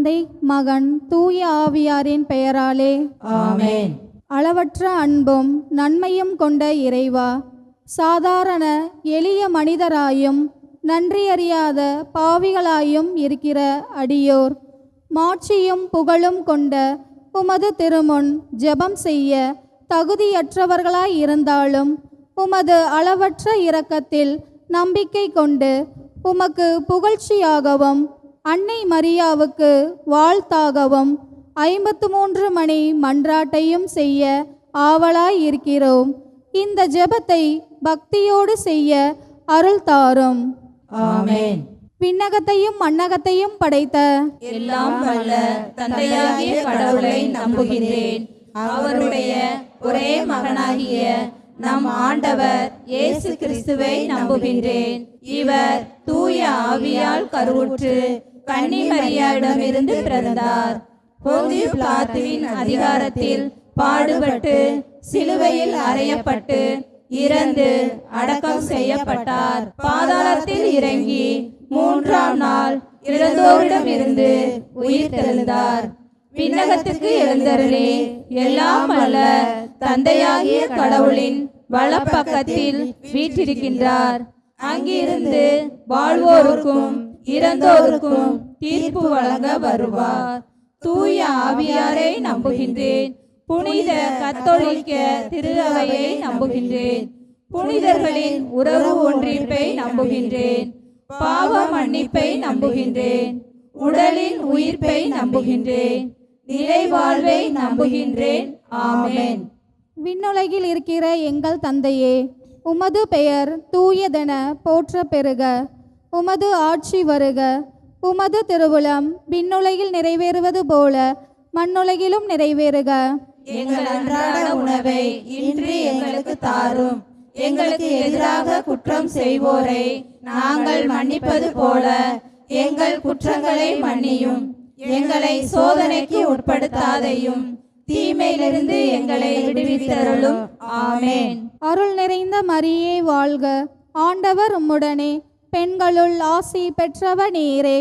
தந்தை, மகன், தூய ஆவியாரின் பெயராலே ஆமென். அளவற்ற அன்பும் நன்மையும் கொண்ட இறைவா, சாதாரண எளிய மனிதராயும் நன்றியறியாத பாவிகளாயும் இருக்கிற அடியோர் மாட்சியும் புகழும் கொண்ட உமது திருமுன் ஜெபம் செய்ய தகுதியற்றவர்களாய் இருந்தாலும் உமது அளவற்ற இரக்கத்தில் நம்பிக்கை கொண்டு உமக்கு புகழ்ச்சியாகவும் அன்னை மரியாவுக்கு வாழ்த்தாகவும் 53 மணி மன்றாட்டையும் செய்ய ஆவலாய் இருக்கிறோம். இந்த ஜெபத்தை பக்தியோடு செய்ய அருள் தாரும். ஆமென். விண்ணகத்தையும் மண்ணகத்தையும் படைத்த எல்லாம் வல்ல தந்தையாகிய கடவுளை நம்புகின்றேன். அவருடைய ஒரே மகனாகிய நம் ஆண்டவர் இயேசு கிறிஸ்துவை நம்புகின்றேன். இவர் தூய ஆவியால் கருவுற்று கன்னி மரியாவிடமிருந்து பிறந்தார். பொந்தியு பிலாத்துவின் அதிகாரத்தில் பாடுபட்டு சிலுவையில் அறையப்பட்டு இறந்து அடக்கம் செய்யப்பட்டார். பாதாளத்தில் இறங்கி 3ஆம் நாள் இறந்தோரிடமிருந்து உயிர் தெழுந்தார். விண்ணகத்துக்கு எழுந்தருளி எல்லாம் வல்ல தந்தையாகிய கடவுளின் வலப்பக்கத்தில் வீற்றிருக்கின்றார். அங்கிருந்து வாழ்வோருக்கும் இறந்தோருக்கும் தீர்ப்பு வழங்க வருவார். தூய ஆவியாரை நம்புகின்றேன். புனித கத்தோலிக்க திருஅவையை நம்புகின்றேன். புனிதர்களின் உறவு ஒன்றிப்பை நம்புகின்றேன். பாவ மன்னிப்பை நம்புகின்றேன். உடலின் உயிர்ப்பை நம்புகின்றேன். நிலை வாழ்வை நம்புகின்றேன். ஆமென். விண்ணுலகில் இருக்கிற எங்கள் தந்தையே, உமது பெயர் தூயதென போற்ற பெறுக. உமது ஆட்சி வருக. உமது திருவுளம் விண்ணுலகில் நிறைவேறுவது போல மண்ணுலகிலும் நிறைவேறுக. எங்கள் அன்றாட உணவை இன்று எங்களுக்கு தாரும். எங்களுக்கு எதிராக குற்றம் செய்வோரை நாங்கள் மன்னிப்பது போல எங்கள் குற்றங்களை மன்னியும். எங்களை சோதனைக்கு உட்படுத்தாதையும், தீமையிலிருந்து எங்களை விடுவித்தருளும். ஆமென். அருள் நிறைந்த மரியே வாழ்க. ஆண்டவர் உம்முடனே, பெண்களுள் ஆசி பெற்றவ நீரே.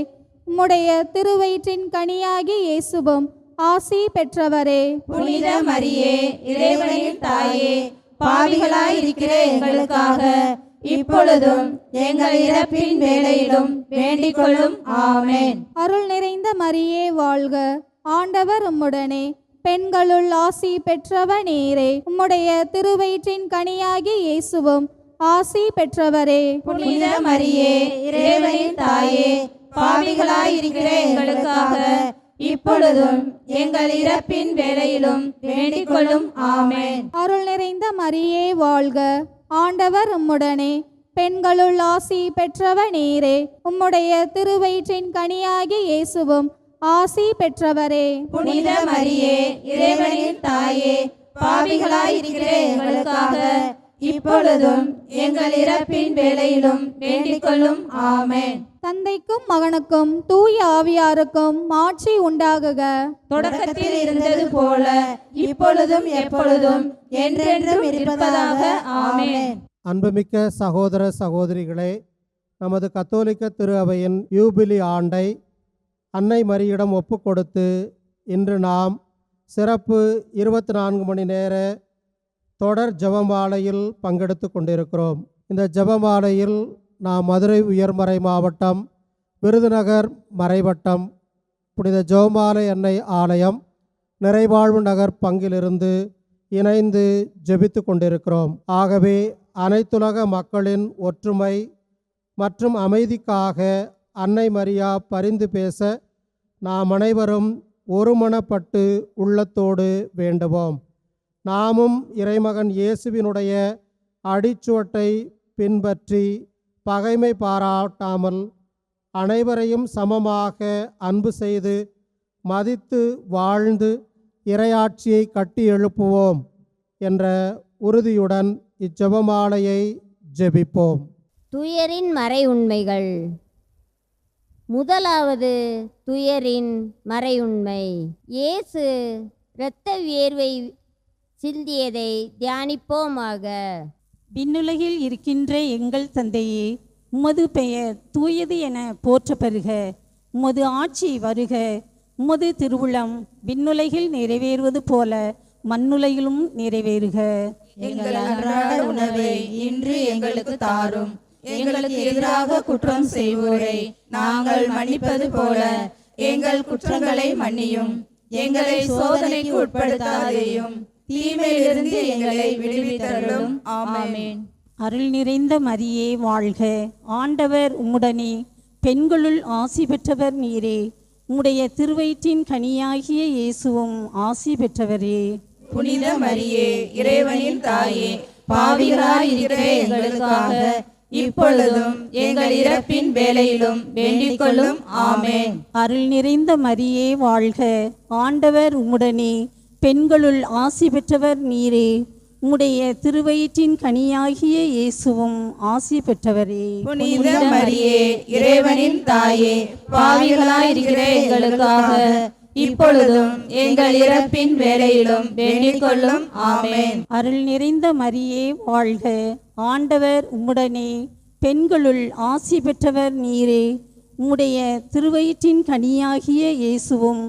உம்முடைய திருவயிற்றின் கனியாகி இயேசுவும் ஆசி பெற்றவரே. புனித மரியே, இறைவனின் தாயே, பாவிகளாய் இருக்கிற எங்களுக்காக இப்பொழுதும் எங்கள் இறப்பின் வேளையிலும் வேண்டிக் கொள்ளும். ஆமென். அருள் நிறைந்த மரியே வாழ்க. ஆண்டவர் உம்முடனே, பெண்களுள் ஆசி பெற்றவ நீரே. உம்முடைய திருவயிற்றின் கனியாகி இயேசுவும் ஆசி பெற்றவரே. புனித மரியே, இறைவனின் தாயே, பாவிகளாய் இருக்கிற எங்களுக்காக இப்பொழுதும் எங்கள் இறப்பின் வேளையிலும் வேண்டிக் கொள்ளும். ஆமென். அருள் நிறைந்த மரியே வாழ்க. ஆண்டவர் உம்முடனே, பெண்களுள் ஆசி பெற்றவ நீரே. உம்முடைய திருவயிற்றின் கனியாகி இயேசுவும் ஆசி பெற்றவரே. புனித மரியே, இறைவனின் தாயே, பாவிகளாய் இருக்கிற எங்களுக்காக இப்பொழுதும் எங்கள் இறப்பின் வேளையிலும் வேண்டிக் கொள்ளும். ஆமென். தந்தைக்கும் மகனுக்கும் தூய ஆவியாருக்கும் மாட்சி உண்டாகுக. தொடக்கத்தில் இருந்தது போல இப்பொழுதும் எப்பொழுதும் என்றென்றும் இருப்பதாக. ஆமென். அன்புமிக்க சகோதர சகோதரிகளே, நமது கத்தோலிக்க திரு அவையின் யூபிலி ஆண்டை அன்னை மரியிடம் ஒப்பு கொடுத்து இன்று நாம் சிறப்பு 24 மணி நேர தொடர் ஜெபமாலையில் பங்கெடுத்து கொண்டிருக்கிறோம். இந்த ஜெபமாலையில் நாம் மதுரை உயர்மறை மாவட்டம், விருதுநகர் மறைவட்டம், புனித ஜெபமாலை அன்னை ஆலயம், நிறைவாழ்வு நகர் பங்கிலிருந்து இணைந்து ஜெபித்து கொண்டிருக்கிறோம். ஆகவே அனைத்துலக மக்களின் ஒற்றுமை மற்றும் அமைதிக்காக அன்னை மரியா பரிந்து பேச நாம் அனைவரும் ஒருமனப்பட்டு உள்ளத்தோடு வேண்டுவோம். நாமும் இறைமகன் இயேசுவினுடைய அடிச்சுவட்டை பின்பற்றி பகைமை பாராட்டாமல் அனைவரையும் சமமாக அன்பு செய்து மதித்து வாழ்ந்து இறையாட்சியை கட்டி எழுப்புவோம் என்ற உறுதியுடன் இச்செபமாலையை ஜெபிப்போம். துயரின் மறை உண்மைகள். முதலாவது துயரின் மறையுண்மை. இயேசு இரத்த வியர்வை சிந்தியதை தியானிப்போமாக. விண்ணுலகில் இருக்கின்ற எங்கள் தந்தையே, உமது பெயர் தூயது என போற்ற பெறுக. உமது ஆட்சி வருக. உமது திருவுளம் விண்ணுலகில் நிறைவேறுவது போல மண்ணுலகிலும் நிறைவேறுக. எங்கள் அன்றாட உணவை இன்று எங்களுக்கு தாரும். எங்களுக்கு எதிராக குற்றம் செய்வோரை நாங்கள் மன்னிப்பது போல எங்கள் குற்றங்களை மன்னியும். எங்களை சோதனைக்கு உட்படுத்தாதேயும், தீமையிலிருந்து எங்களை விடுவித்தருளும். ஆமென். அருள் நிறைந்த மரியே வாழ்க. ஆண்டவர் உம்முடனே, பெண்களுள் ஆசி பெற்றவர் நீரே. உம்முடைய திருவயிற்றின் கனியாகிய இயேசுவும் ஆசி பெற்றவரே. புனித மரியே, இறைவனின் தாயே, பாவிகளாய் இருக்கிற எங்களுக்காக இப்பொழுதும் எங்கள் இறப்பின் வேளையிலும் வேண்டிக் கொள்ளும். ஆமென். அருள் நிறைந்த மரியே வாழ்க. ஆண்டவர் உம்முடனே, பெண்களுள் ஆசி பெற்றவர் நீரே. உம்முடைய திருவயிற்றின் கனியாகிய இயேசுவும் ஆசி பெற்றவரே. புனித மரியே, இறைவனின் தாயே, பாவிகளாய் இருக்கிற எங்களுக்காக இப்பொழுதும் எங்கள் இறப்பின் வேளையிலும் வேண்டிக் கொள்ளும். ஆமென். அருள் நிறைந்த மரியே வாழ்க. ஆண்டவர் உம்முடனே, பெண்களுள் ஆசி பெற்றவர் நீரே. உம்முடைய திருவயிற்றின் கனியாகிய இயேசுவும்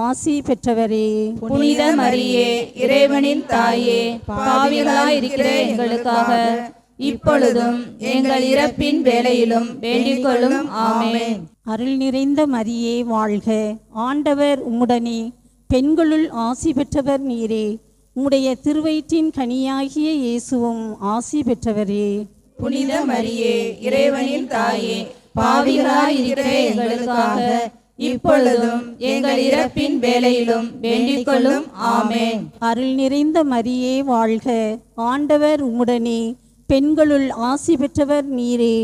ஆசி பெற்றவரே. புனித மரியே, இறைவனின் தாயே, பாவிகளாய் இருக்கிற எங்களுக்காக இப்பொழுதும் எங்கள் இறப்பின் வேளையிலும் வேண்டிக் கொள்ளும். ஆமென். அருள் நிறைந்த மரியே வாழ்க. ஆண்டவர் உம்முடனே, பெண்களுள் ஆசி பெற்றவர் நீரே. உம்முடைய திருவயிற்றின் கனியாகிய இயேசுவும் ஆசி பெற்றவரே. புனித மரியே, இறைவனின் தாயே, பாவிகளாய் இருக்கிற எங்களுக்காக இப்பொழுதும் எங்கள் இறப்பின் வேளையிலும் வேண்டிக் கொள்ளும். ஆமென். அருள் நிறைந்த மரியே வாழ்க. ஆண்டவர் உம்முடனே, பெண்களுள் ஆசி பெற்றவர் நீரே.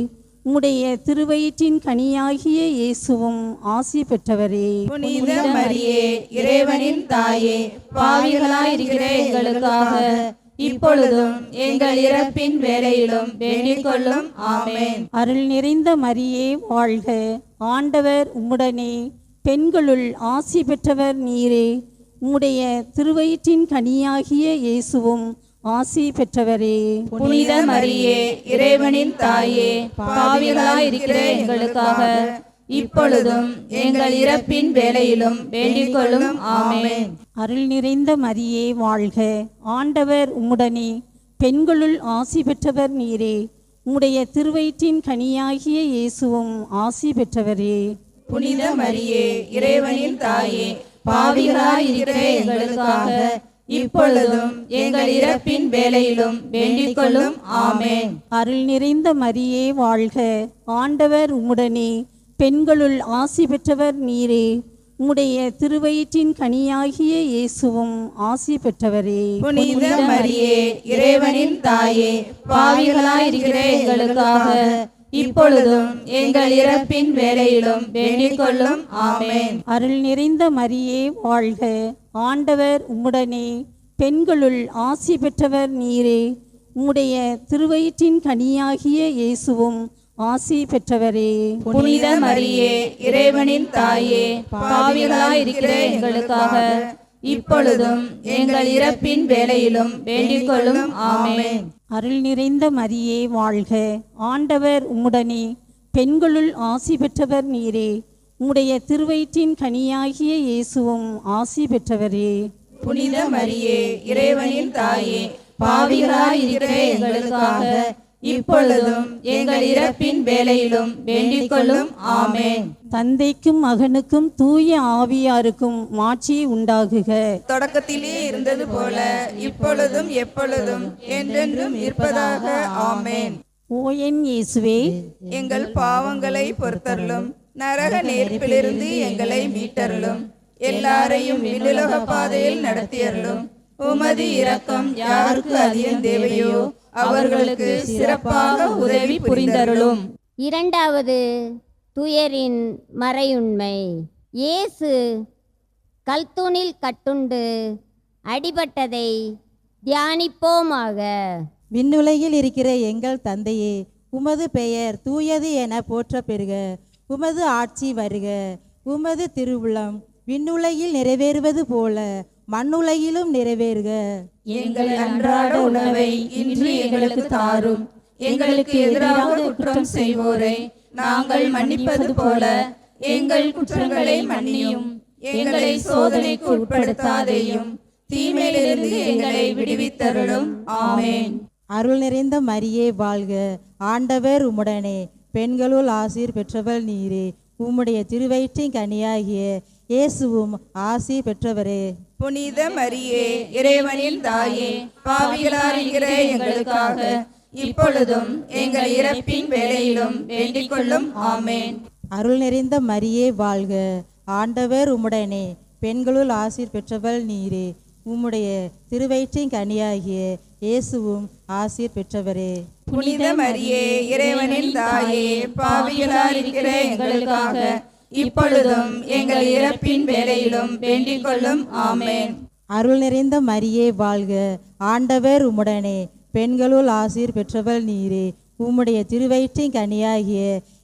உம்முடைய திருவயிற்றின் கனியாகிய இயேசுவும் ஆசி பெற்றவரே. புனித மரியே, இறைவனின் தாயே, பாவிகளாய் இருக்கிற எங்களுக்காக இப்பொழுதும் எங்கள் இறப்பின் வேளையிலும் வேண்டிக் கொள்ளும். ஆமென். அருள் நிறைந்த மரியே வாழ்க. ஆண்டவர் உம்முடனே, பெண்களுள் ஆசி பெற்றவர் நீரே. உம்முடைய திருவயிற்றின் கனியாகிய இயேசுவும் ஆசி பெற்றவரே. புனித மரியே, இறைவனின் தாயே, பாவிகளாய் இருக்கிற எங்களுக்காக இப்பொழுதும் எங்கள் இறப்பின் வேளையிலும் வேண்டிக் கொள்ளும். ஆமென். அருள் நிறைந்த மரியே வாழ்க. ஆண்டவர் உம்முடனே, பெண்களுள் ஆசி பெற்றவர் நீரே. உம்முடைய திருவயிற்றின் கனியாகிய இயேசுவும் ஆசி பெற்றவரே. புனித மரியே, இறைவனின் தாயே, பாவிகளாய் இருக்கிற எங்களுக்காக இப்பொழுதும் எங்கள் இறப்பின் வேளையிலும் வேண்டிக் கொள்ளும். ஆமென். அருள் நிறைந்த மரியே வாழ்க. ஆண்டவர் உம்முடனே, பெண்களுள் ஆசி பெற்றவர் நீரே. உம்முடைய திருவயிற்றின் கனியாகிய இயேசுவும் ஆசி பெற்றவரே. புனித மரியே, இறைவனின் தாயே, பாவிகளாய் இருக்கிற எங்களுக்காக இப்பொழுதும் எங்கள் இறப்பின் வேளையிலும் வேண்டிக் கொள்ளும். ஆமென். அருள் நிறைந்த மரியே வாழ்க. ஆண்டவர் உம்முடனே, பெண்களுள் ஆசி பெற்றவர் நீரே. உம்முடைய திருவயிற்றின் கனியாகிய இயேசுவும் ஆசி பெற்றவரே. புனித மரியே, இறைவனின் தாயே, பாவிகளாய் இருக்கிற எங்களுக்காக இப்பொழுதும் எங்கள் இறப்பின் வேளையிலும் வேண்டிக் கொள்ளும். ஆமென். அருள் நிறைந்த மரியே வாழ்க. ஆண்டவர் உம்முடனே, பெண்களுள் ஆசி பெற்றவர் நீரே. உம்முடைய திருவயிற்றின் கனியாகிய இயேசுவும் ஆசி பெற்றவரே. புனித மரியே, இறைவனின் தாயே, பாவிகளாய் இருக்கிற எங்களுக்காக இப்பொழுதும் எங்கள் இறப்பின் வேளையிலும் வேண்டிக் கொள்ளும். ஆமென். தந்தைக்கும் மகனுக்கும் தூய ஆவியாருக்கும் மாட்சி உண்டாகுக. தொடக்கத்திலே இருந்தது போல இப்பொழுதும் எப்பொழுதும் என்றென்றும் இருப்பதாக. ஆமென். ஓ என் இயேசுவே, எங்கள் பாவங்களை பொறுத்தருளும், நரக நெருப்பிலிருந்து எங்களை மீட்டருளும், எல்லாரையும் விண்ணுலக பாதையில் நடத்தியருளும். உமது இரக்கம் யாருக்கு அதிகம் தேவையோ அவர்களுக்கு சிறப்பாக உதவி புரிந்தருளும். இரண்டாவது துயரின் மறையுண்மை. இயேசு கல்தூணில் கட்டுண்டு அடிபட்டதை தியானிப்போமாக. விண்ணுலகில் இருக்கிற எங்கள் தந்தையே, உமது பெயர் தூயது என போற்ற பெறுக. உமது ஆட்சி வருக. உமது திருவுளம் விண்ணுலகில் நிறைவேறுவது போல மண்ணுலகிலும் நிறைவேறுக. எங்கள் அன்றாட உணவை இன்று எங்களுக்கு தாரும். எங்களுக்கு எதிராக குற்றம் செய்வோரை நாங்கள் மன்னிப்பது போல எங்கள் குற்றங்களை மன்னியும். எங்களை சோதனைக்கு உட்படுத்தாதேயும், தீமையிலிருந்து எங்களை விடுவித்தருளும். ஆமென். அருள் நிறைந்த மரியே வாழ்க, ஆண்டவர் உம்முடனே, பெண்களுள் ஆசீர் பெற்றவள் நீரே. உம்முடைய திருவயிற்றின் கனியாகிய இயேசுவும் ஆசீர் பெற்றவரே. புனித மரியே, இறைவனின் தாயே, பாவிகளாயிருக்கிற எங்களுக்காக இப்பொழுதும் எங்கள் இறப்பின் வேளையிலும் வேண்டிக் கொள்ளும். ஆமென். அருள் நிறைந்த மரியே வாழ்க, ஆண்டவர் உம்முடனே, பெண்களுள் ஆசீர் பெற்றவள் நீரே. உம்முடைய திருவயிற்றின் கனியாகிய இயேசுவும் ஆசீர் பெற்றவரே. புனித மரியே, இறைவனின் தாயே, பாவிகளாயிருக்கிற எங்களுக்காக இப்பொழுதும் எங்கள் இறப்பின் வேளையிலும் வேண்டிக் கொள்ளும். ஆமென். அருள் நிறைந்த மரியே வாழ்க, ஆண்டவர் உம்முடனே, பெண்களுள் ஆசீர் பெற்றவள் நீரே. உம்முடைய திருவயிற்றின் கனியாகிய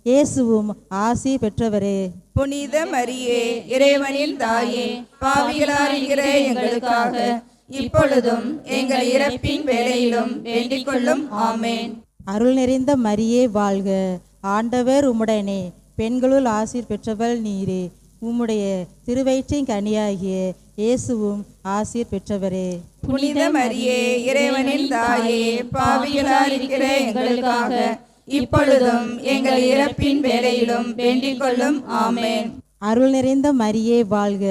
இயேசுவும் ஆசீர் பெற்றவரே. புனித மரியே, இறைவனின் தாயே, பாவிகளாயிருக்கிற எங்களுக்காக இப்பொழுதும் எங்கள் இறப்பின் வேளையிலும் வேண்டிக் கொள்ளும். ஆமென். அருள் நிறைந்த மரியே வாழ்க, ஆண்டவர் உம்முடனே, பெண்களுள் ஆசீர் பெற்றவள் நீரே. உம்முடைய திருவயிற்றின் கனியாகிய இயேசுவும் ஆசீர் பெற்றவரே. புனித மரியே, இறைவனின் தாயே, பாவிகளாயிருக்கிற எங்களுக்காக இப்பொழுதும் எங்கள் இறப்பின் வேளையிலும் வேண்டிக் கொள்ளும். ஆமென். அருள் நிறைந்த மரியே வாழ்க,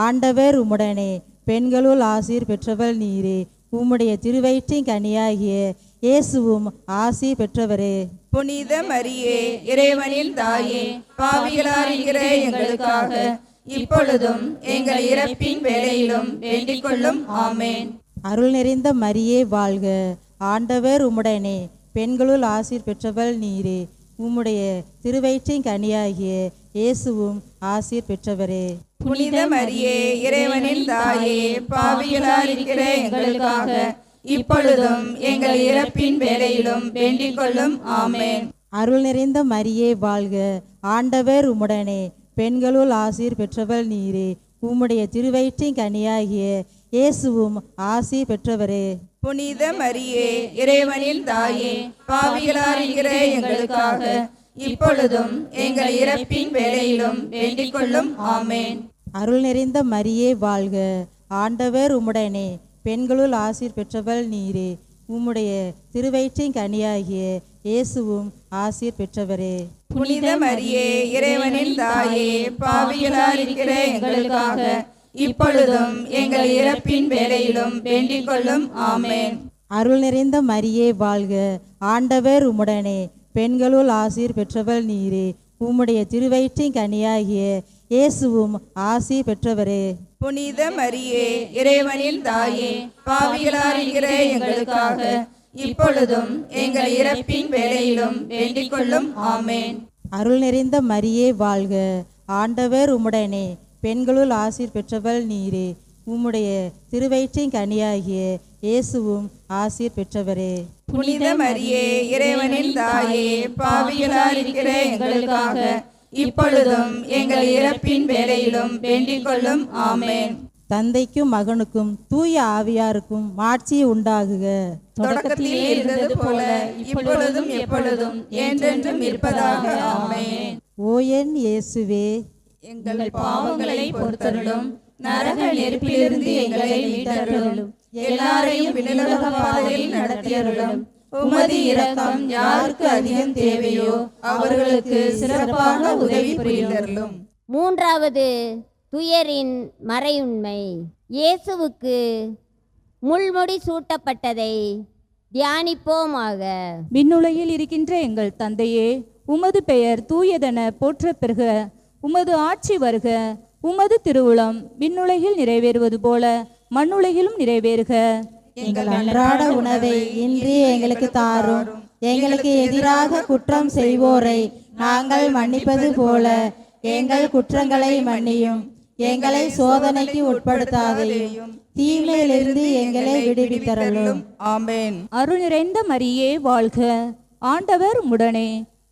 ஆண்டவர் உம்முடனே, பெண்களுள் ஆசீர் பெற்றவள் நீரே. உம்முடைய திருவயிற்றின் கனியாகிய இயேசுவும் ஆசீர் பெற்றவரே. புனித மரியே, இறைவனின் தாயே, பாவிகளாயிருக்கிற எங்களுக்காக இப்பொழுதும் எங்கள் இறப்பின் வேளையிலும் வேண்டிக் கொள்ளும். ஆமென். அருள் நிறைந்த மரியே வாழ்க, ஆண்டவர் உம்முடனே, பெண்களுள் ஆசீர் பெற்றவள் நீரே. உம்முடைய திருவயிற்றின் கனியாகிய இயேசுவும் ஆசீர் பெற்றவரே. புனித மரியே, இறைவனின் தாயே, பாவிகளாயிருக்கிற எங்களுக்காக இப்பொழுதும் எங்கள் இறப்பின் வேளையிலும் வேண்டிக் கொள்ளும். ஆமென். அருள் நிறைந்த மரியே வாழ்க, ஆண்டவர் உம்முடனே, பெண்களுள் ஆசீர் பெற்றவள் நீரே. உம்முடைய திருவயிற்றின் கனியாகிய இயேசுவும் ஆசீர் பெற்றவரே. புனித மரியே, இறைவனின் தாயே, பாவிகளாயிருக்கிற எங்களுக்காக இப்பொழுதும் எங்கள் இறப்பின் வேளையிலும் வேண்டிக் கொள்ளும். ஆமென். அருள் நிறைந்த மரியே வாழ்க, ஆண்டவர் உம்முடனே, பெண்களுள் ஆசீர் பெற்றவள் நீரே. உம்முடைய திருவயிற்றின் கனியாகிய இயேசுவும் ஆசீர் பெற்றவரே. புனித மரியே, இறைவனின் தாயே, பாவிகளாயிருக்கிற எங்களுக்காக இப்பொழுதும் எங்கள் இறப்பின் வேளையிலும் வேண்டிக் கொள்ளும். ஆமென். அருள் நிறைந்த மரியே வாழ்க, ஆண்டவர் உம்முடனே, பெண்களுள் ஆசீர் பெற்றவள் நீரே. உம்முடைய திருவயிற்றின் கனியாகிய இயேசுவும் ஆசீர் பெற்றவரே. புனித மரியே, இறைவனின் தாயே, பாவிகளாயிருக்கிற எங்களுக்காக இப்பொழுதும் எங்கள் இறப்பின் வேளையிலும் வேண்டிக் கொள்ளும். ஆமென். அருள் நிறைந்த மரியே வாழ்க, ஆண்டவர் உம்முடனே, பெண்களுள் ஆசீர் பெற்றவள் நீரே. உம்முடைய திருவயிற்றின் கனியாகிய இயேசுவும் ஆசீர் பெற்றவரே. புனித மரியே, இறைவனின் தாயே, பாவிகளாயிருக்கிற எங்களுக்காக இப்பொழுதும் எங்கள் இறப்பின் வேளையிலும் வேண்டிக் கொள்ளும். ஆமென். தந்தைக்கும் மகனுக்கும் தூய ஆவியாருக்கும் மாட்சி உண்டாகுக. தொடக்கத்திலே இருந்தது போல இப்பொழுதும் எப்பொழுதும் என்றென்றும் இருப்பதாக. ஆமென். ஓ என் இயேசுவே, எங்கள் பாவங்களை பொறுத்தருளும், நரக நெருப்பிலிருந்து எங்களை மீட்டருளும், எல்லாரையும் விண்ணுலக பாதையில் நடத்தியருளும். உமது இரக்கம் யாருக்கு அதிகம் தேவையோ அவர்களுக்கு சிறப்பான உதவி புரிந்தருளும். மூன்றாவது துயரின் மறையுண்மை. இயேசுவுக்கு முள்முடி சூட்டப்பட்டதை தியானிப்போமாக. விண்ணுலகில் இருக்கின்ற எங்கள் தந்தையே, உமது பெயர் தூயதென போற்ற பெறுக. உமது ஆட்சி வருக. உமது திருவுளம் விண்ணுலகில் நிறைவேறுவது போல மண்ணுலகிலும் நிறைவேறுக. எங்கள் அன்றாட உணவை இன்று எங்களுக்கு தாரும். எங்களுக்கு எதிராக குற்றம் செய்வோரை நாங்கள் மன்னிப்பது போல எங்கள் குற்றங்களை மன்னியும். எங்களை சோதனைக்கு உட்படுத்தாதேயும், தீமையிலிருந்து எங்களை விடுவித்தருளும். ஆமென். அருள் நிறைந்த மரியே வாழ்க, ஆண்டவர் உம்முடனே,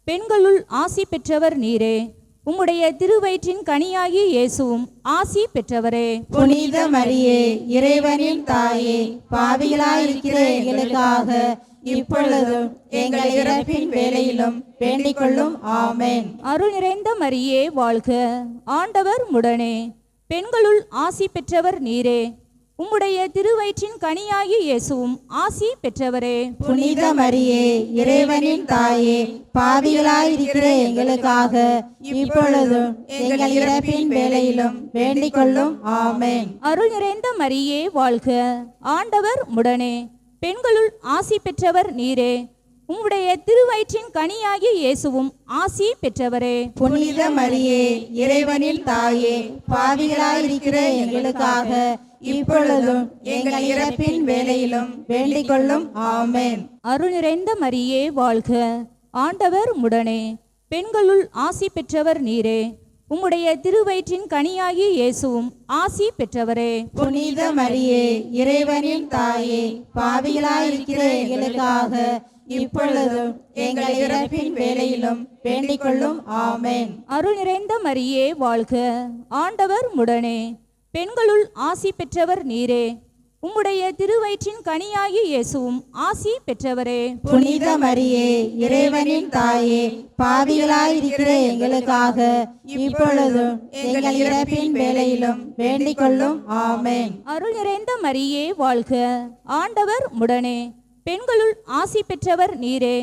பெண்களுள் ஆசி பெற்றவர் நீரே. உம்முடைய திருவயிற்றின் கனியாகிய இயேசுவும் ஆசி பெற்றவரே. புனித மரியே, இறைவனின் தாயே, பாவிகளாயிருக்கிற எங்களுக்காக இப்பொழுதும் எங்கள் இறப்பின் வேளையிலும் வேண்டிக் கொள்ளும். ஆமென். அருள் நிறைந்த மரியே வாழ்க, ஆண்டவர் உம்முடனே, பெண்களுள் ஆசி பெற்றவர் நீரே. உம்முடைய திருவயிற்றின் கனியாகி இயேசுவும் ஆசி பெற்றவரே. புனித மரியே, இறைவனின் தாயே, பாவிகளாயிருக்கிற எங்களுக்காக இப்பொழுதும் எங்கள் இறப்பின் வேளையிலும் வேண்டிக் கொள்ளும். ஆமென். அருள் நிறைந்த மரியே வாழ்க. ஆண்டவர் உம்முடனே. பெண்களுள் ஆசி பெற்றவர் நீரே. உம்முடைய திருவயிற்றின் கனியாகி இயேசுவும் ஆசி பெற்றவரே. புனித மரியே, இறைவனின் தாயே, பாவிகளாயிருக்கிற எங்களுக்காக இப்பொழுதும் எங்கள் இறப்பின் வேளையிலும் வேண்டிக் கொள்ளும். ஆமென். அருள் நிறைந்த மரியே வாழ்க. ஆண்டவர் உம்முடனே. பெண்களுள் ஆசி பெற்றவர் நீரே. உம்முடைய திருவயிற்றின் கனியாகி இயேசுவும் ஆசி பெற்றவரே. புனித மரியே, இறைவனின் தாயே, பாவிகளாயிருக்கிற எங்களுக்காக இப்பொழுதும் எங்கள் இறப்பின் வேளையிலும் வேண்டிக் கொள்ளும். ஆமென். அருள் நிறைந்த மரியே வாழ்க. ஆண்டவர் உம்முடனே. பெண்களுள் ஆசி பெற்றவர் நீரே. உம்முடைய திருவயிற்றின் கனியாகி இயேசுவும் ஆசி பெற்றவரே. புனித மரியே, இறைவனின் தாயே, பாவிகளாயிருக்கிற எங்களுக்காக இப்பொழுதும் எங்கள் இறப்பின் வேளையிலும் வேண்டிக் கொள்ளும். ஆமென். அருள் நிறைந்த மரியே வாழ்க. ஆண்டவர் உம்முடனே. பெண்களுள் ஆசி பெற்றவர் நீரே.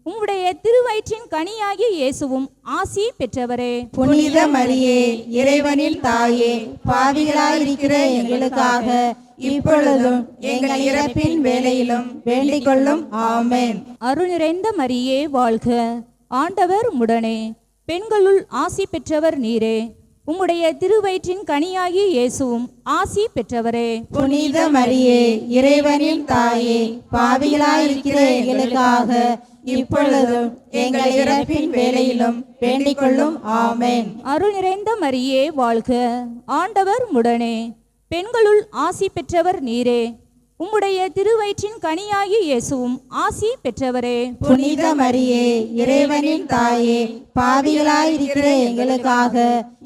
உம்முடைய திருவயிற்றின் கனியாகி இயேசுவும் ஆசி பெற்றவரே. புனித மரியே, இறைவனின் தாயே, பாவிகளாயிருக்கிற எங்களுக்காக இப்பொழுதும் எங்கள் இறப்பின் வேளையிலும் வேண்டிக் கொள்ளும். ஆமென். அருள் நிறைந்த மரியே வாழ்க. ஆண்டவர் உம்முடனே. பெண்களுள் ஆசி பெற்றவர் நீரே. உம்முடைய திருவயிற்றின் கனியாகி இயேசுவும் ஆசி பெற்றவரே. புனித மரியே, இறைவனின் தாயே, பாவிகளாயிருக்கிற எங்களுக்காக இப்பொழுதும் எங்கள் இறப்பின் வேளையிலும் வேண்டிக் கொள்ளும். ஆமென். அருள் நிறைந்த மரியே வாழ்க. ஆண்டவர் உம்முடனே. பெண்களுள் ஆசி பெற்றவர் நீரே. உம்முடைய திருவயிற்றின் கனியாகி இயேசுவும் ஆசி பெற்றவரே. புனித மரியே, இறைவனின் தாயே, பாவிகளாயிருக்கிற எங்களுக்காக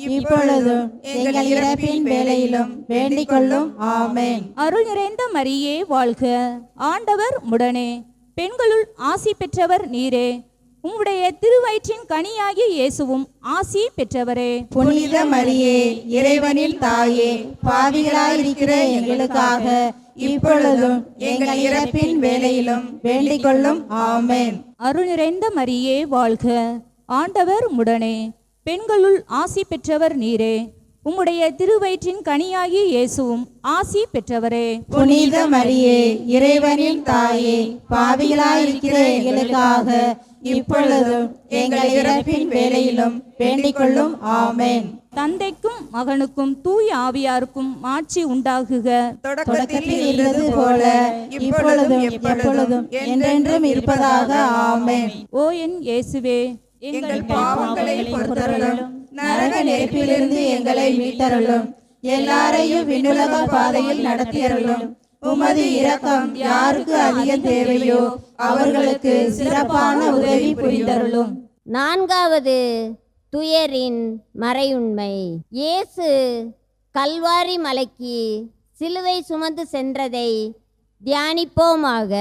இப்பொழுதும் எங்கள் இறப்பின் வேளையிலும் வேண்டிக் கொள்ளும். ஆமென். அருள் நிறைந்த மரியே வாழ்க. ஆண்டவர் உம்முடனே. பெண்களுள் ஆசி பெற்றவர் நீரே. உம்முடைய திருவயிற்றின் கனியாகி இயேசுவும் ஆசி பெற்றவரே. புனித மரியே, இறைவனின் தாயே, பாவிகளாயிருக்கிற எங்களுக்காக இப்பொழுதும் எங்கள் இறப்பின் வேளையிலும் வேண்டிக் கொள்ளும். ஆமென். அருள் நிறைந்த மரியே வாழ்க. ஆண்டவர் உம்முடனே. பெண்களுள் ஆசி பெற்றவர் நீரே. உம்முடைய திருவயிற்றின் கனியாகி இயேசுவும் ஆசி பெற்றவரே. புனித மரியே, இறைவனின் தாயே, பாவிகளாயிருக்கிற எங்களுக்காக இப்பொழுதும் எங்கள் இறப்பின் வேளையிலும் வேண்டிக் கொள்ளும். ஆமென். தந்தைக்கும் மகனுக்கும் தூய ஆவியாருக்கும் மாட்சி உண்டாகுக. தொடக்கத்தில் இருந்தது போல இப்பொழுதும் எப்பொழுதும் என்றென்றும் இருப்பதாக. ஆமென். ஓ என் இயேசுவே, எங்கள் பாவங்களை பொறுத்தருளும். நரக நெருப்பிலிருந்து எங்களை மீட்டருளும். எல்லாரையும் விண்ணுலக பாதையில் நடத்தியருளும். உமது இரக்கம் யாருக்கு அதிக தேவையோ அவர்களுக்கு சிறப்பான உதவி புரிந்தருளும். நான்காவது துயரின் மறையுண்மை. இயேசு கல்வாரி மலைக்கு சிலுவை சுமந்து சென்றதை தியானிப்போமாக.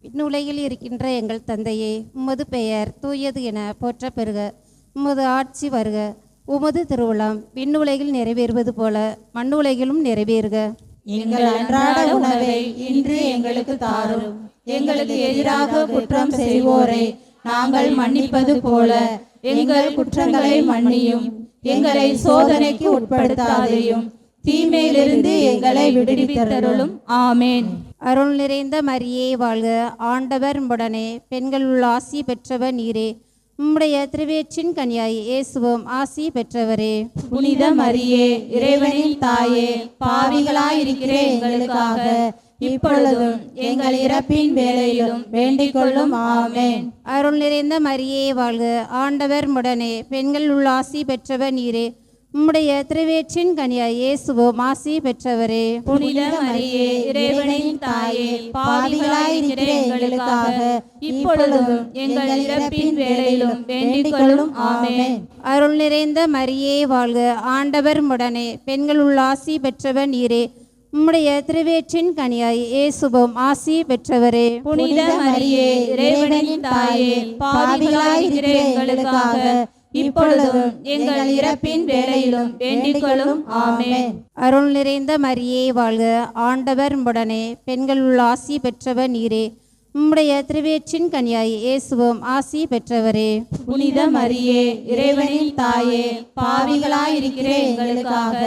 விண்ணுலகில் இருக்கின்ற எங்கள் தந்தையே, உமது பெயர் தூயது என போற்ற பெறுக. உமது ஆட்சி வருக. உமது திருவுளம் விண்ணுலகில் நிறைவேறுவது போல மண்ணுலகிலும் நிறைவேறுக. எங்கள் அன்றாட உணவை இன்று எங்களுக்கு தாரும். எங்களுக்கு எதிராக குற்றம் செய்வோரை நாங்கள் மன்னிப்பது போல எங்கள் குற்றங்களை மன்னியும். எங்களை சோதனைக்கு உட்படுத்தாதையும், தீமையிலிருந்து எங்களை விடுவித்தருளும். ஆமேன். அருள் நிறைந்த மரியே வாழ்க. ஆண்டவர் உம்முடனே. பெண்களுள் ஆசி பெற்றவர் நீரே. உம்முடைய திருவேற்றின் கனியாய் இயேசுவும் ஆசி பெற்றவரே. புனித மரியே, இறைவனின் தாயே, பாவிகளாயிருக்கிற எங்களுக்காக இப்பொழுதும் எங்கள் இறப்பின் வேளையிலும் வேண்டிக் கொள்ளும். ஆமென். அருள் நிறைந்த மரியே வாழ்க. ஆண்டவர் உம்முடனே. பெண்களுள் ஆசி பெற்றவர் நீரே. உம்முடைய திருவேற்றின் கனியாய் இயேசுவும் ஆசி பெற்றவரே. புனித மரியே, இறைவனின் தாயே, பாவிகளாயிருக்கிற எங்களுக்காக இப்பொழுதும் எங்கள் இறப்பின் வேளையிலும் வேண்டிக் கொள்ளும். ஆமென். அருள் நிறைந்த மரியே வாழ்க. ஆண்டவர் உம்முடனே. பெண்களுள் ஆசி பெற்றவர் நீரே. உம்முடைய திருவேற்றின் கனியாய் இயேசுவும் ஆசி பெற்றவரே. புனித மரியே, இறைவனின் தாயே, பாவிகளாயிருக்கிற எங்களுக்காக இப்பொழுதும் எங்கள் இறப்பின் வேளையிலும் வேண்டிக்கொள்ளும். ஆமென். அருள் நிறைந்த மரியே வாழ்க, ஆண்டவர் உம்முடனே, பெண்களுள் ஆசி பெற்றவர் நீரே. உம்முடைய திருவேற்றின் கனியாய் இயேசுவும் ஆசி பெற்றவரே. புனித மரியே, இறைவனின் தாயே, பாவிகளாயிருக்கிற எங்களுக்காக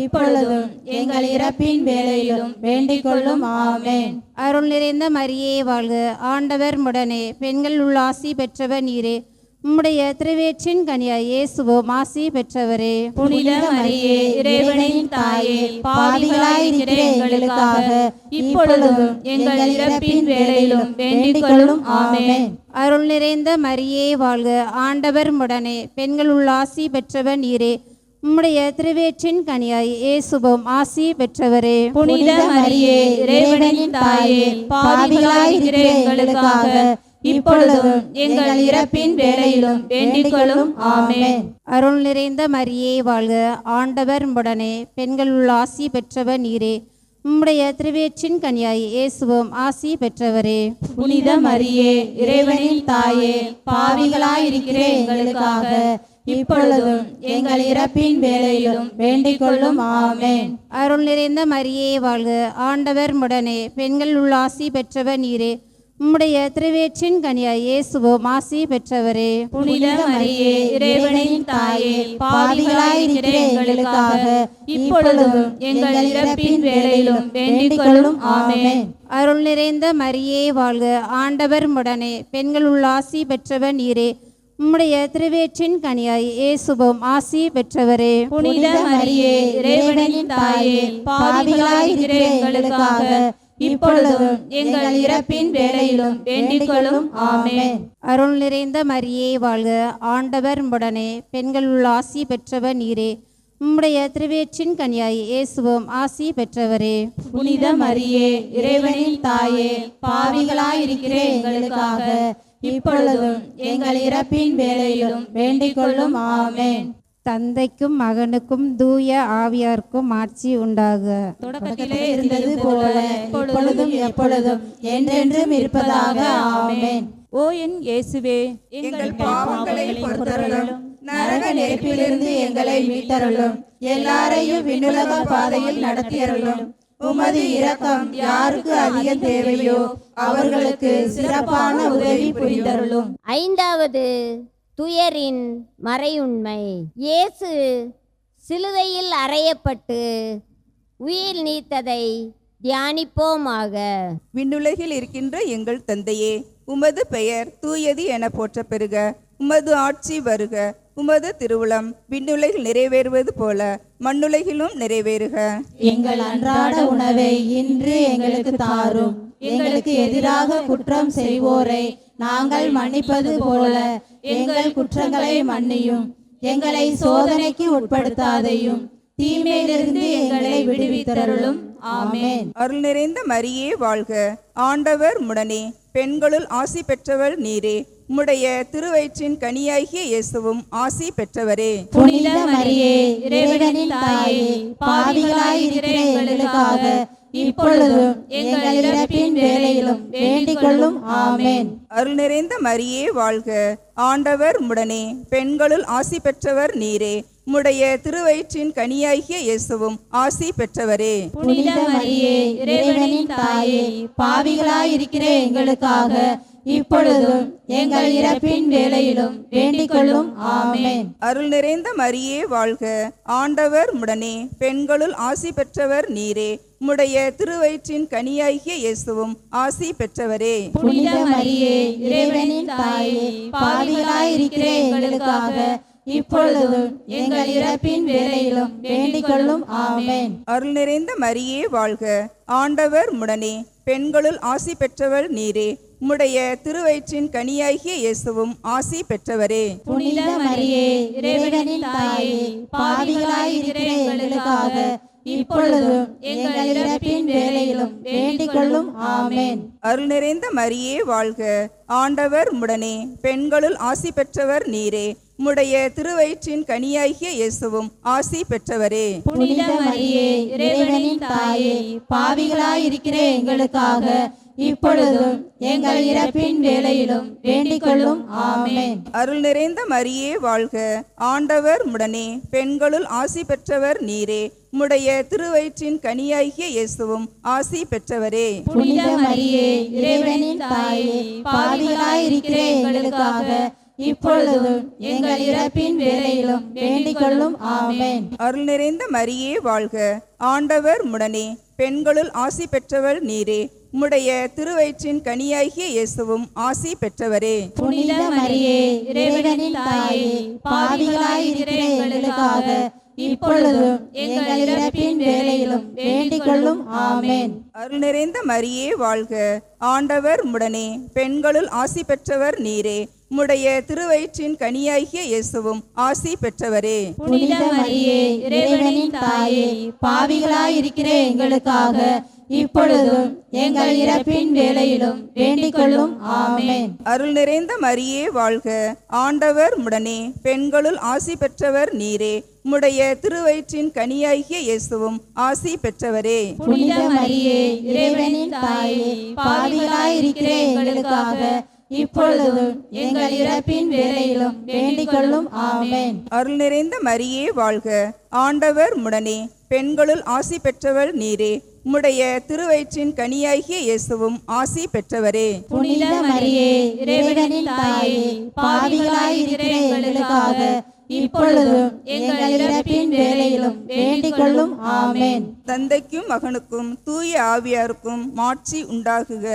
இப்பொழுதும் எங்கள் இறப்பின் வேளையிலும் வேண்டிக்கொள்ளும். ஆமென். அருள் நிறைந்த மரியே வாழ்க, ஆண்டவர் உம்முடனே, பெண்களுள் ஆசி பெற்றவர் நீரே. உம்முடைய திருவேற்றின் கனியாய் இயேசுவும் ஆசி பெற்றவரே. புனித மரியே, இறைவனின் தாயே, பாவிகளாயிருக்கிற எங்களுக்காக இப்பொழுதும் எங்கள் இறப்பின் வேளையிலும் வேண்டிக்கொள்ளும். ஆமென். அருள் நிறைந்த மரியே வாழ்க, ஆண்டவர் உம்முடனே, பெண்களுள் ஆசி பெற்றவர் நீரே. உம்முடைய திருவேற்றின் கனியாய் இயேசுவும் ஆசி பெற்றவரே. புனித மரியே, இறைவனின் தாயே, பாவிகளாயிருக்கிற எங்களுக்காக இப்பொழுதும் எங்கள் இறப்பின் வேளையிலும் வேண்டிக்கொள்ளும். ஆமென். அருள் நிறைந்த மரியே வாழ்க, ஆண்டவர் உம்முடனே, பெண்களுள் ஆசி பெற்றவர் நீரே. உம்முடைய திருவேற்றின் கனியாய் இயேசுவும் ஆசி பெற்றவரே. புனித மரியே, இறைவனின் தாயே, பாவிகளாயிருக்கிற எங்களுக்காக இப்பொழுதும் எங்கள் இறப்பின் வேளையிலும் வேண்டிக்கொள்ளும். ஆமென். அருள் நிறைந்த மரியே வாழ்க, ஆண்டவர் உம்முடனே, பெண்களுள் ஆசி பெற்றவர் நீரே. உம்முடைய திருவேற்றின் கனியாய் இயேசுவும் ஆசி பெற்றவரே. புனித மரியே, இறைவனின் தாயே, பாவிகளாயிருக்கிற எங்களுக்காக இப்பொழுதும் எங்கள் இறப்பின் வேளையிலும் வேண்டிக்கொள்ளும். ஆமென். அருள் நிறைந்த மரியே வாழ்க, ஆண்டவர் உம்முடனே, பெண்களுள் ஆசி பெற்றவர் நீரே. உம்முடைய திருவேற்றின் கனியாய் இயேசுவும் ஆசி பெற்றவரே. புனித மரியே, இறைவனின் தாயே, பாவிகளாயிருக்கிற எங்களுக்காக இப்பொழுதும் எங்கள் இறப்பின் வேளையிலும் வேண்டிக்கொள்ளும். ஆமென். அருள் நிறைந்த மரியே வாழ்க, ஆண்டவர் உம்முடனே, பெண்களுள் ஆசி பெற்றவர் நீரே. உம்முடைய திருவேற்றின் கனியாய் இயேசுவும் ஆசி பெற்றவரே. புனித மரியே, இறைவனின் தாயே, பாவிகளாயிருக்கிற எங்களுக்காக இப்பொழுதும் எங்கள் இறப்பின் வேளையிலும் வேண்டிக்கொள்ளும். ஆமென். தந்தைக்கும் மகனுக்கும் தூய ஆவியாருக்கும் ஆட்சி உண்டாக. தொடக்கத்திலே இருந்தது போல இப்பொழுதும் எப்பொழுதும் என்றென்றும் இருப்பதாக. ஆமென். ஓ என் இயேசுவே, எங்கள் பாவங்களை பொறுத்தருளும், நரக நெருப்பிலிருந்து எங்களை மீட்டருளும், எல்லாரையும் விண்ணுலக பாதையில் நடத்தியருளும். உமது இரக்கம் யாருக்கு அதிக தேவையோ அவர்களுக்கு சிறப்பான உதவி புரிந்தருளும். ஐந்தாவது துயரின் மறையுண்மை. இயேசு சிலுவையில் அறையப்பட்டு உயிர் நீத்ததை தியானிப்போமாக. விண்ணுலகில் இருக்கின்ற எங்கள் தந்தையே, உமது பெயர் தூயது என போற்ற பெறுக. உமது ஆட்சி வருக. உமது திருவுளம் விண்ணுலகில் நிறைவேறுவது போல மண்ணுலகிலும் நிறைவேறுக. எங்கள் அன்றாட உணவை இன்று எங்களுக்கு தாரும். எங்களுக்கு எதிராக குற்றம் செய்வோரை நாங்கள் மன்னிப்பது போல எங்கள் குற்றங்களை மன்னியும். எங்களை சோதனைக்கு உட்படுத்தாதையும், தீமையிலிருந்து எங்களை விடுவித்தருளும். ஆமென். அருள் நிறைந்த மரியே வாழ்க, ஆண்டவர் உம்முடனே, பெண்களுள் ஆசி பெற்றவர் நீரே. உம்முடைய திருவயிற்றின் கனியாகிய இயேசுவும் ஆசி பெற்றவரே. புனித மரியே, இறைவனின் தாயே, பாவிகளாயிருக்கிற எங்களுக்காக இப்பொழுதும் எங்கள் இறப்பின் வேளையிலும் வேண்டிக்கொள்ளும். ஆமென். அருள் நிறைந்த மரியே வாழ்க, ஆண்டவர் உம்முடனே, பெண்களுள் ஆசி பெற்றவர் நீரே. உம்முடைய திருவயிற்றின் கனியாகிய இயேசுவும் ஆசி பெற்றவரே. புனித மரியே, இறைவனின் தாயே, பாவிகளாயிருக்கிற எங்களுக்காக இப்பொழுதும் எங்கள் இறப்பின் வேளையிலும் வேண்டிக்கொள்ளும். ஆமென். அருள் நிறைந்த மரியே வாழ்க, ஆண்டவர் உம்முடனே, பெண்களுள் ஆசி பெற்றவர் நீரே. உம்முடைய திருவயிற்றின் கனியாகிய இயேசுவும் ஆசி பெற்றவரே. புனித மரியே, இறைவனின் தாயே, பாவிகளாயிருக்கிற எங்களுக்காக இப்பொழுதும் எங்கள் இறப்பின் வேளையிலும் வேண்டிக்கொள்ளும். ஆமென். அருள் நிறைந்த மரியே வாழ்க, ஆண்டவர் உம்முடனே, பெண்களுள் ஆசி பெற்றவர் நீரே. உம்முடைய திருவயிற்றின் கனியாகிய இயேசுவும் ஆசி பெற்றவரே. புனித மரியே, இறைவனின் தாயே, பாவிகளாயிருக்கிற எங்களுக்காக இப்பொழுதும் எங்கள் இறப்பின் வேளையிலும் வேண்டிக்கொள்ளும். ஆமென். அருள் நிறைந்த மரியே வாழ்க, ஆண்டவர் உம்முடனே, பெண்களுள் ஆசி பெற்றவர் நீரே. உம்முடைய திருவயிற்றின் கனியாகிய இயேசுவும் ஆசி பெற்றவரே. புனித மரியே, இறைவனின் தாயே, பாவிகளாயிருக்கிற எங்களுக்காக இப்பொழுதும் எங்கள் இறப்பின் வேளையிலும் வேண்டிக் கொள்ளும். ஆமென். அருள் நிறைந்த மரியே வாழ்க, ஆண்டவர் உடனே பெண்களுள் ஆசி பெற்றவர் நீரே. உம்முடைய திருவயிற்றின் கனியாகிய இயேசுவும் ஆசி பெற்றவரே. புனித மரியே, இறைவனின் தாயே, பாவிகளாயிருக்கிற எங்களுக்காக இப்பொழுதும் எங்கள் இறப்பின் வேளையிலும் வேண்டிக் கொள்ளும். ஆமென். அருள் நிறைந்த மரியே வாழ்க, ஆண்டவர் உடனே பெண்களுள் ஆசி பெற்றவர் நீரே. உம்முடைய திருவயிற்றின் கனியாகிய இயேசுவும் ஆசி பெற்றவரே. புனித மரியே, இறைவனின் தாயே, பாவிகளாயிருக்கிற எங்களுக்காக இப்பொழுதும் எங்கள் இறப்பின் வேளையிலும் வேண்டிக் கொள்ளும். ஆமென். அருள் நிறைந்த மரியே வாழ்க, ஆண்டவர் உடனே பெண்களுள் ஆசி பெற்றவர் நீரே. உம்முடைய திருவயிற்றின் கனியாகிய இயேசுவும் ஆசி பெற்றவரே. புனித மரியே, இறைவனின் தாயே, பாவிகளாயிருக்கிற எங்களுக்காக இப்பொழுதும் எங்கள் இறப்பின் வேளையிலும் வேண்டிக் கொள்ளும். ஆமென். அருள் நிறைந்த மரியே வாழ்க, ஆண்டவர் உடனே பெண்களுள் ஆசி பெற்றவர் நீரே. உம்முடைய திருவயிற்றின் கனியாகிய இயேசுவும் ஆசி பெற்றவரே. புனித மரியே, இறைவனின் தாயே, பாவிகளாயிருக்கிற எங்களுக்காக இப்பொழுதும் எங்கள் இறப்பின் வேளையிலும் வேண்டிக் கொள்ளும். ஆமென். அருள் நிறைந்த மரியே வாழ்க, ஆண்டவர் உடனே பெண்களுள் ஆசி பெற்றவர் நீரே. உம்முடைய திருவயிற்றின் கனியாகிய இயேசுவும் ஆசி பெற்றவரே. புனித மரியே, இறைவனின் தாயே, பாவிகளாயிருக்கிற எங்களுக்காக இப்பொழுதும் எங்கள் இறப்பின் வேளையிலும் வேண்டிக் கொள்ளும். ஆமென். தந்தைக்கும் மகனுக்கும் தூய ஆவியாருக்கும் மாட்சி உண்டாகுக.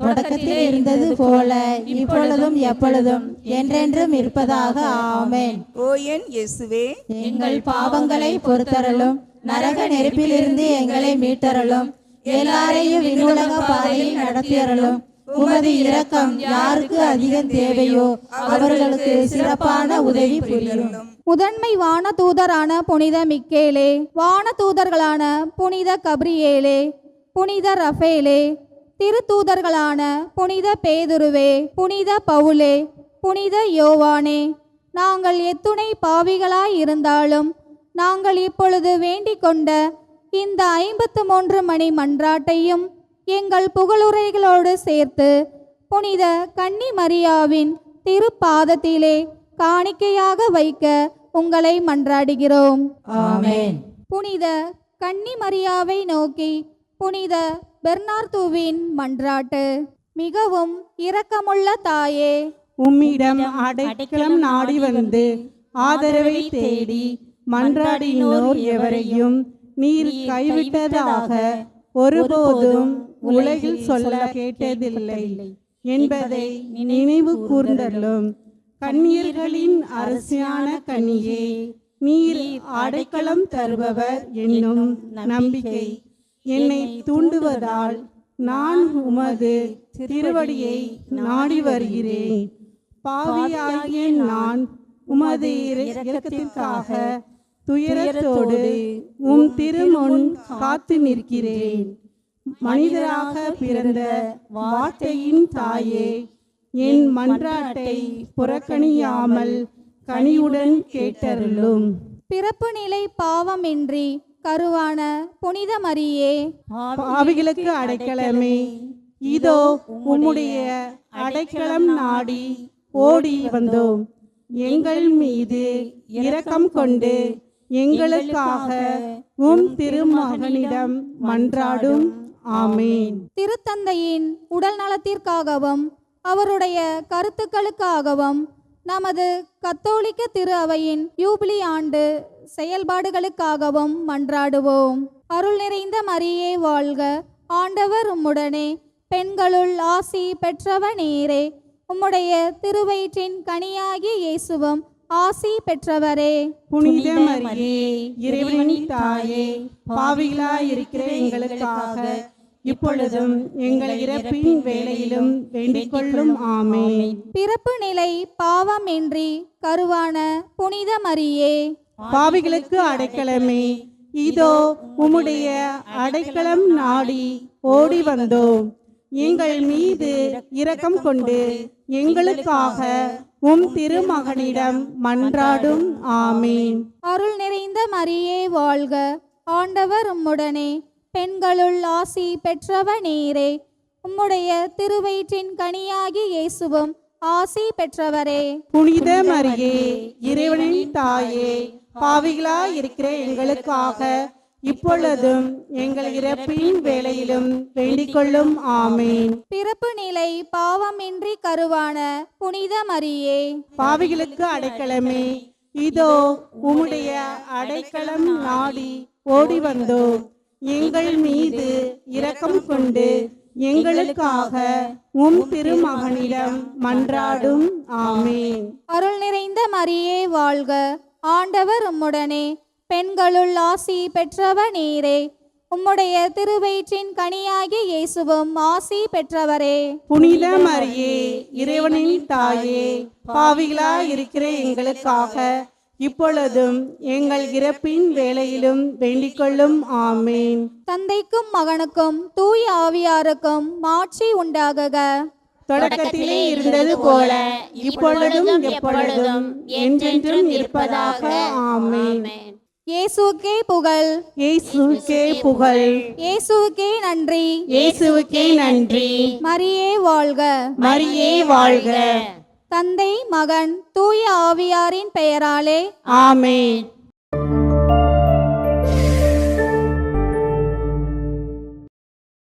தொடக்கத்தில் இருந்தது போல இப்பொழுதும் எப்பொழுதும் என்றென்றும் இருப்பதாக. ஆமென். ஓ என் இயேசுவே, எங்கள் பாவங்களை பொறுத்தருளும், நரக நெருப்பிலிருந்து எங்களை மீட்டருளும், எல்லாரையும் விண்ணுலக பாதையில் நடத்தியருளும். உமது இரக்கம் யாருக்கு அதிகம் தேவையோ அவர்களுக்கு சிறப்பான உதவி புரியும். முதன்மை வானதூதரான புனித மிக்கேலே, வானதூதர்களான புனித கப்ரியேலே, புனித ரஃபேலே, திருத்தூதர்களான புனித பேதுருவே, புனித பவுலே, புனித யோவானே, நாங்கள் எத்துணை பாவிகளாய் இருந்தாலும் நாங்கள் இப்பொழுது வேண்டிக் கொண்ட இந்த 53 மணி மன்றாட்டையும் எங்கள் புகழுரைகளோடு சேர்த்து புனித கன்னி மரியாவின் திருப்பாதத்திலே காணிக்கையாக வைக்க உங்களை மன்றாடுகிறோம். ஆமென். புனித கன்னி மரியாவை நோக்கி புனித பெர்னார்துவின் மன்றாட்டு. மிகவும் இரக்கமுள்ள தாயே, உம்மிடம் அடைக்கலம் நாடி வந்து ஆதரவை தேடி மன்றாடினோர் எவரையும் நீர் கைவிட்டதாக ஒருபோதும் உலகில் சொல்ல கேட்டதில்லை என்பதை நினைவு கூர்ந்தள்ளும். கன்னியர்களின் அரசியான கன்னியே, நீர் அடைக்கலம் தருபவர் என்னும் நம்பிக்கை என்னை தூண்டுவதால் நான் உமது திருவடியை நாடி வருகிறேன். பாவியாகிய நான் உமது இரக்கத்திற்காக துயரத்தோடு உம் திருமுன் காத்து நிற்கிறேன். மனிதராக பிறந்த வார்த்தையின் தாயே, என் மன்றாட்டை புறக்கணியாமல் கனியுடன் கேட்டருளும். பிறப்பு நிலை பாவமின்றி கருவான புனித மரியே, பாவிகளுக்கு அடைக்கலமே, இதோ உம்முடைய அடைக்கலம் நாடி ஓடி வந்தோம். எங்கள் மீது இரக்கம் கொண்டு எங்களுக்காக உம் திருமகனிடம் மன்றாடும். ஆமென். திருத்தந்தையின் உடல் நலத்திற்காகவும் அவருடைய கருத்துக்களுக்காகவும் நமது கத்தோலிக்க திரு அவையின் யூபிலி ஆண்டு செயல்பாடுகளுக்காகவும் மன்றாடுவோம். அருள் நிறைந்த மரியே வாழ்க, ஆண்டவர் உம்முடனே, பெண்களுள் ஆசி பெற்றவர் நீரே. உம்முடைய திருவயிற்றின் கனியாகிய இயேசுவும் ஆசி பெற்றவரே. புனித மரியே, இறைவனின் தாயே, பாவிகளாயிருக்கிற எங்களுக்காக இப்பொழுதும் எங்கள் இறப்பின் வேளையிலும் வேண்டிக் கொள்ளும். ஆமென். பிறப்பு நிலை பாவமின்றி கருவான புனித மரியே, பாவிகளுக்கு அடைக்கலமே, இதோ உம்முடைய அடைக்கலம் நாடி ஓடி வந்தோம். எங்கள் மீது இரக்கம் கொண்டு எங்களுக்காக உம் திருமகனிடம் மன்றாடும். ஆமென். அருள் நிறைந்த மரியே வாழ்க, ஆண்டவர் உம்முடனே, பெண்களுள் ஆசி பெற்றவர் நீரே. உம்முடைய திருவயிற்றின் கனியாகி இயேசுவும் ஆசி பெற்றவரே. புனித மரியே, இறைவனின் தாயே, பாவிகளாய் இருக்கிற எங்களுக்காக இப்பொழுதும் எங்கள் இறப்பின் வேளையிலும் வேண்டிக்கொள்ளும். ஆமேன். பிறப்பு நிலை பாவமின்றி கருவான புனித மரியே, பாவிகளுக்கு அடைக்கலமே, இதோ உம்முடைய அடைக்கலம் நாடி ஓடி வந்தோம். எங்கள் மீது இரக்கம் கொண்டு எங்களுக்காக உம் திருமகனிடம் மன்றாடும். ஆமேன். அருள் நிறைந்த மரியே வாழ்க, ஆண்டவர் உம்முடனே, பெண்களுள் ஆசி பெற்றவர் நீரே. உம்முடைய திருவயிற்றின் கனியாகி இயேசுவும் ஆசி பெற்றவரே. புனித மரியே, இறைவனின் தாயே, பாவிகளாய் இருக்கிற எங்களுக்காக இப்பொழுதும் எங்கள் இறப்பின் வேளையிலும் வேண்டிக்கொள்ளும். ஆமேன். தந்தைக்கும் மகனுக்கும் தூய ஆவியாருக்கும் மாட்சி உண்டாகுக. தொடக்கத்திலே இருந்தது போல இப்பொழுதும் எப்பொழுதும் என்றென்றும் இருப்பதாக. ஆமேன். இயேசுவுக்கே புகழ், இயேசுவுக்கே புகழ், இயேசுவுக்கே நன்றி, இயேசுவுக்கே நன்றி. மரியே வாழ்க, மரியே வாழ்க. தந்தை மகன் தூய ஆவியாரின் பெயராலே ஆமேன்.